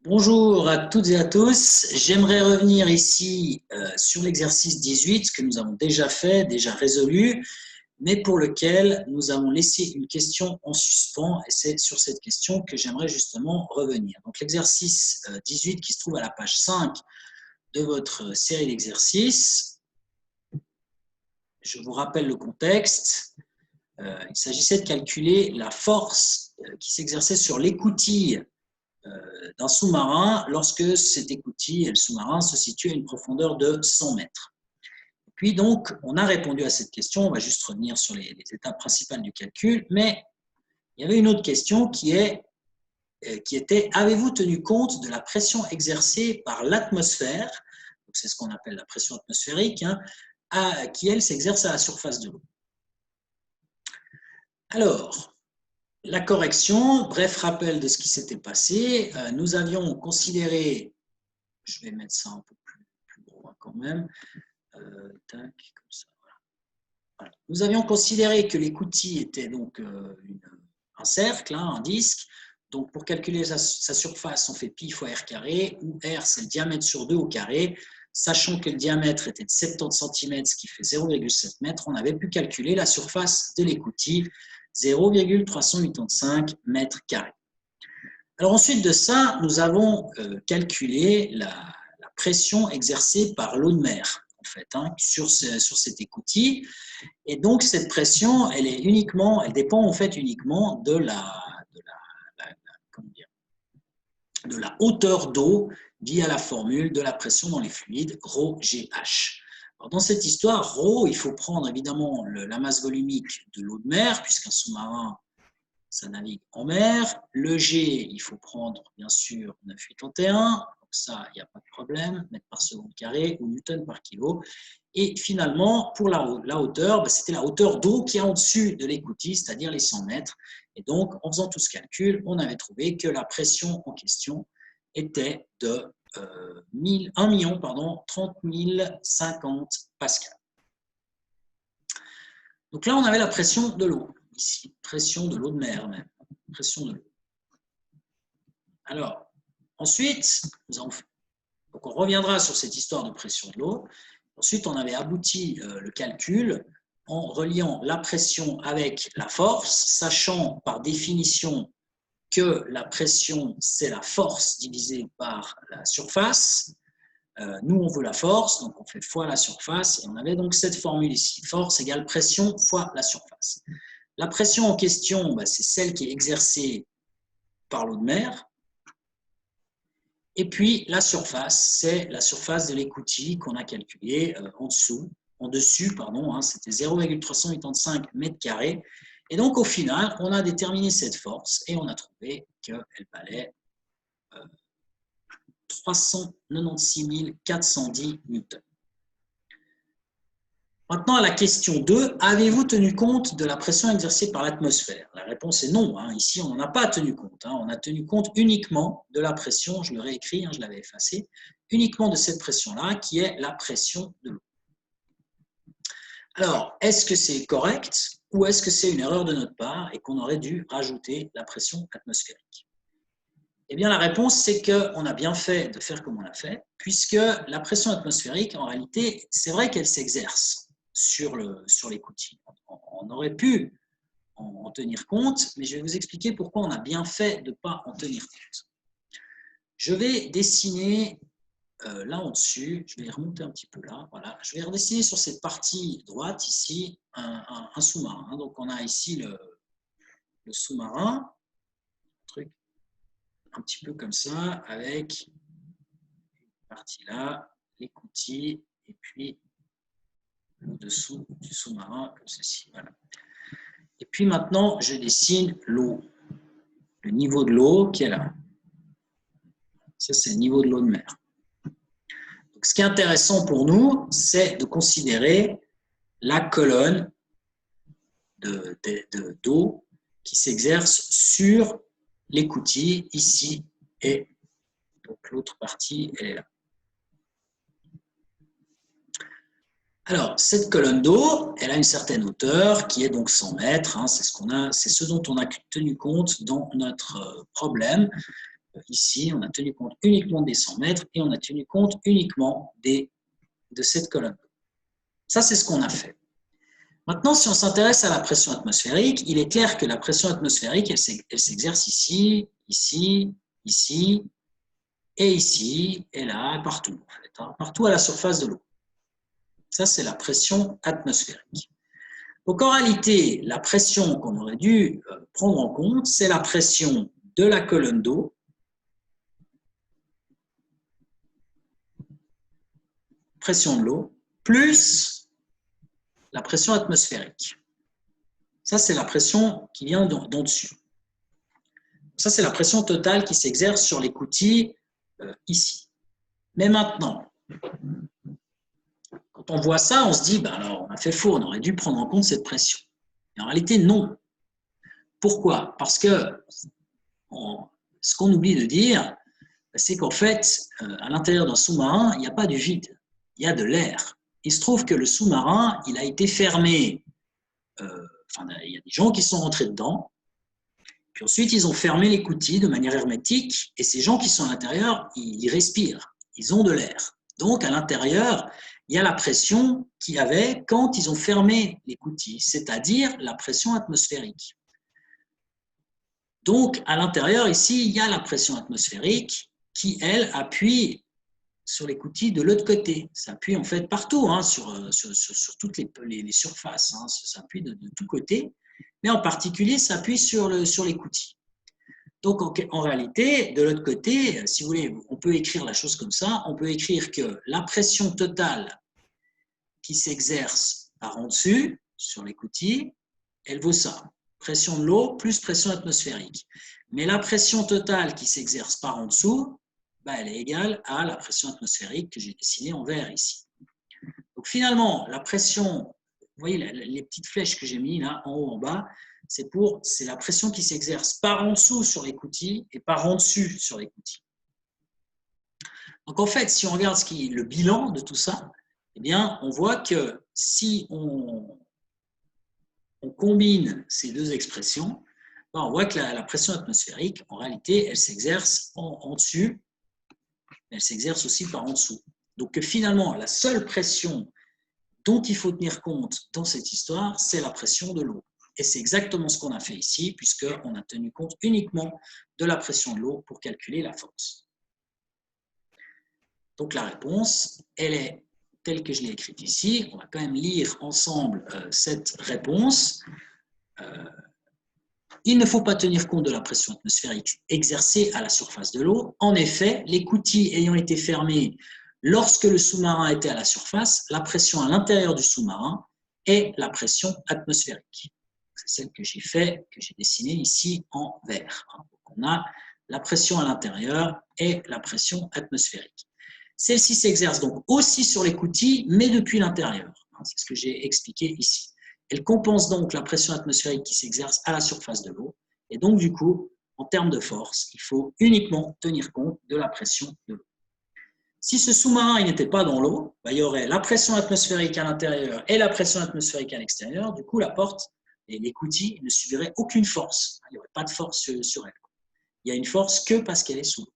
Bonjour à toutes et à tous. J'aimerais revenir ici sur l'exercice 18 que nous avons déjà fait, déjà résolu, mais pour lequel nous avons laissé une question en suspens et c'est sur cette question que j'aimerais justement revenir. Donc l'exercice 18 qui se trouve à la page 5 de votre série d'exercices. Je vous rappelle le contexte. Il s'agissait de calculer la force qui s'exerçait sur l'écoutille d'un sous-marin lorsque cette écoutille et le sous-marin se situent à une profondeur de 100 mètres. Et puis donc, on a répondu à cette question, on va juste revenir sur les étapes principales du calcul, mais il y avait une autre question qui était « Avez-vous tenu compte de la pression exercée par l'atmosphère ?» C'est ce qu'on appelle la pression atmosphérique, qui elle s'exerce à la surface de l'eau. Alors, la correction, bref rappel de ce qui s'était passé, nous avions considéré, je vais mettre ça un peu plus gros quand même, tac, comme ça, voilà. Nous avions considéré que l'écoutille était donc un cercle, un disque, donc pour calculer sa surface, on fait pi fois r carré, où r c'est le diamètre sur 2 au carré, sachant que le diamètre était de 70 cm, ce qui fait 0,7 m, on avait pu calculer la surface de l'écoutille, 0,385 mètres carrés. Alors ensuite de ça, nous avons calculé la pression exercée par l'eau de mer, en fait, sur cette écoutille. Et donc cette pression, elle dépend en fait uniquement de la hauteur d'eau via la formule de la pression dans les fluides, ρGH. Alors dans cette histoire, ρ, il faut prendre évidemment la masse volumique de l'eau de mer, puisqu'un sous-marin, ça navigue en mer. Le G, il faut prendre bien sûr 981, donc ça, il n'y a pas de problème, mètre par seconde carré ou newton par kilo. Et finalement, pour la hauteur, c'était la hauteur d'eau qui est en dessus de l'écoutille, c'est-à-dire les 100 mètres. Et donc, en faisant tout ce calcul, on avait trouvé que la pression en question était de 30 050 pascal. Donc là, on avait la pression de l'eau, ici, pression de l'eau de mer même, pression de l'eau. Alors, ensuite, donc on reviendra sur cette histoire de pression de l'eau. Ensuite, on avait abouti le calcul en reliant la pression avec la force, sachant par définition que la pression, c'est la force divisée par la surface. Nous, on veut la force, donc on fait fois la surface, et on avait donc cette formule ici, force égale pression fois la surface. La pression en question, c'est celle qui est exercée par l'eau de mer, et puis la surface, c'est la surface de l'écoutille qu'on a calculée en dessus, c'était 0,385 mètres carrés. Et donc au final, on a déterminé cette force et on a trouvé qu'elle valait 396 410 newtons. Maintenant, à la question 2, avez-vous tenu compte de la pression exercée par l'atmosphère? La réponse est non. Ici, on n'en a pas tenu compte. On a tenu compte uniquement de la pression, je le réécris, je l'avais effacé, uniquement de cette pression-là, qui est la pression de l'eau. Alors, est-ce que c'est correct ou est-ce que c'est une erreur de notre part et qu'on aurait dû rajouter la pression atmosphérique? Eh bien, la réponse, c'est qu'on a bien fait de faire comme on l'a fait, puisque la pression atmosphérique, en réalité, c'est vrai qu'elle s'exerce sur l'écoutille. On aurait pu en tenir compte, mais je vais vous expliquer pourquoi on a bien fait de ne pas en tenir compte. Je vais dessiner là en dessus, je vais remonter un petit peu là, voilà. Je vais redessiner sur cette partie droite ici un sous-marin. Donc on a ici le sous-marin, truc un petit peu comme ça, avec une partie là, l'écoutille, et puis le dessous du sous-marin, comme ceci. Voilà. Et puis maintenant, je dessine l'eau, le niveau de l'eau qui est là. Ça, c'est le niveau de l'eau de mer. Donc, ce qui est intéressant pour nous, c'est de considérer la colonne d'eau qui s'exerce sur l'écoutille ici, et donc l'autre partie, elle est là. Alors, cette colonne d'eau, elle a une certaine hauteur qui est donc 100 mètres. C'est ce dont on a tenu compte dans notre problème. ici, on a tenu compte uniquement des 100 mètres et on a tenu compte uniquement de cette colonne. Ça, c'est ce qu'on a fait. Maintenant, si on s'intéresse à la pression atmosphérique, il est clair que la pression atmosphérique, elle s'exerce ici, ici, ici, et ici, et là, partout, en fait, hein, partout à la surface de l'eau. Ça, c'est la pression atmosphérique. Donc, en réalité, la pression qu'on aurait dû prendre en compte, c'est la pression de la colonne d'eau, pression de l'eau, plus la pression atmosphérique. Ça, c'est la pression qui vient d'en dessus. Ça, c'est la pression totale qui s'exerce sur l'écoutille ici. Mais maintenant, quand on voit ça, on se dit, ben alors, on a fait faux, on aurait dû prendre en compte cette pression. Et en réalité, non. Pourquoi? Parce que ce qu'on oublie de dire, c'est qu'en fait, à l'intérieur d'un sous-marin, il n'y a pas du vide, il y a de l'air. Il se trouve que le sous-marin, il a été fermé. Il y a des gens qui sont rentrés dedans, puis ensuite, ils ont fermé l'écoutille de manière hermétique, et ces gens qui sont à l'intérieur, ils respirent, ils ont de l'air. Donc, à l'intérieur, il y a la pression qu'il y avait quand ils ont fermé l'écoutille, c'est-à-dire la pression atmosphérique. Donc, à l'intérieur, ici, il y a la pression atmosphérique qui, elle, appuie sur l'écoutille de l'autre côté. Ça appuie en fait partout, hein, sur toutes les surfaces, hein, ça appuie de tous côtés, mais en particulier, ça appuie sur l'écoutille. Donc, en réalité, de l'autre côté, si vous voulez, on peut écrire la chose comme ça, on peut écrire que la pression totale qui s'exerce par en dessus, sur l'écoutille, elle vaut ça. Pression de l'eau plus pression atmosphérique. Mais la pression totale qui s'exerce par en dessous, ben, elle est égale à la pression atmosphérique que j'ai dessinée en vert ici. Donc finalement, la pression, vous voyez les petites flèches que j'ai mises là, en haut, en bas, c'est la pression qui s'exerce par en dessous sur l'écoutille et par en dessus sur l'écoutille. Donc en fait, si on regarde le bilan de tout ça, eh bien, on voit que si on combine ces deux expressions, on voit que la pression atmosphérique, en réalité, elle s'exerce en dessus, mais elle s'exerce aussi par en dessous. Donc finalement, la seule pression dont il faut tenir compte dans cette histoire, c'est la pression de l'eau. Et c'est exactement ce qu'on a fait ici, puisqu'on a tenu compte uniquement de la pression de l'eau pour calculer la force. Donc la réponse, elle est telle que je l'ai écrite ici. On va quand même lire ensemble cette réponse. Il ne faut pas tenir compte de la pression atmosphérique exercée à la surface de l'eau. En effet, l'écoutille ayant été fermée lorsque le sous-marin était à la surface, la pression à l'intérieur du sous-marin est la pression atmosphérique. C'est celle que j'ai dessinée ici en vert. Donc on a la pression à l'intérieur et la pression atmosphérique. Celle-ci s'exerce donc aussi sur l'écoutille, mais depuis l'intérieur. C'est ce que j'ai expliqué ici. Elle compense donc la pression atmosphérique qui s'exerce à la surface de l'eau. Et donc, du coup, en termes de force, il faut uniquement tenir compte de la pression de l'eau. Si ce sous-marin n'était pas dans l'eau, il y aurait la pression atmosphérique à l'intérieur et la pression atmosphérique à l'extérieur. Du coup, la porte et l'écoutille ne subiraient aucune force. Il n'y aurait pas de force sur elle. Il y a une force que parce qu'elle est sous l'eau.